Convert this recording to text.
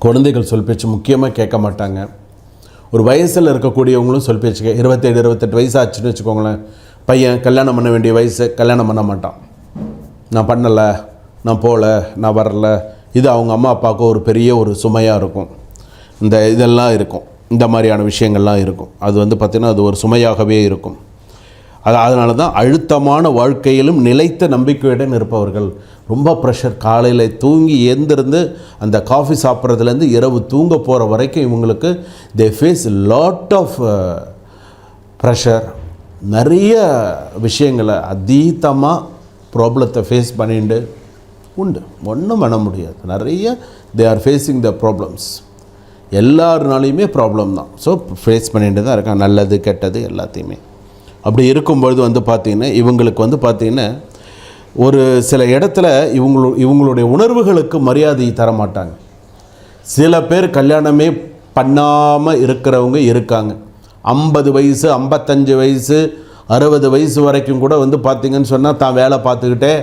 குழந்தைகள் சொல் பேச்சு முக்கியமாக கேட்க மாட்டாங்க. ஒரு வயசில் இருக்கக்கூடியவங்களும் சொல் பேச்சு 27 28 வயசு ஆச்சுன்னு வச்சுக்கோங்களேன், பையன் கல்யாணம் பண்ண வேண்டிய வயசு, கல்யாணம் பண்ண மாட்டான். நான் பண்ணலை, நான் போகல, நான் வரல. இது அவங்க அம்மா அப்பாவுக்கு ஒரு பெரிய ஒரு சுமையாக இருக்கும். இதெல்லாம் இருக்கும், இந்த மாதிரியான விஷயங்கள்லாம் இருக்கும். அது பார்த்திங்கன்னா அது ஒரு சுமையாகவே இருக்கும். அதனால தான் அழுத்தமான வாழ்க்கையிலும் நிலைத்த நம்பிக்கையுடன் இருப்பவர்கள் ரொம்ப ப்ரெஷர். காலையில் தூங்கி எழுந்திருந்து அந்த காஃபி சாப்பிட்றதுலேருந்து இரவு தூங்க போகிற வரைக்கும் இவங்களுக்கு they face lot of pressure. நிறைய விஷயங்களை அதீதமாக ப்ராப்ளத்தை ஃபேஸ் பண்ணிட்டு உண்டு, ஒன்றும் பண்ண முடியாது. நிறைய they are facing the problems. எல்லாருனாலையுமே ப்ராப்ளம் தான். ஸோ ஃபேஸ் பண்ணிட்டு தான் இருக்காங்க, நல்லது கெட்டது எல்லாத்தையுமே. அப்படி இருக்கும்பொழுது பார்த்திங்கன்னா இவங்களுக்கு பார்த்திங்கன்னா ஒரு சில இடத்துல இவங்களுடைய உணர்வுகளுக்கு மரியாதை தர மாட்டாங்க. சில பேர் கல்யாணமே பண்ணாமல் இருக்கிறவங்க இருக்காங்க. 50 வயசு 55 வயசு 60 வயசு வரைக்கும் கூட பார்த்திங்கன்னு சொன்னால் தான் வேலை பார்த்துக்கிட்டே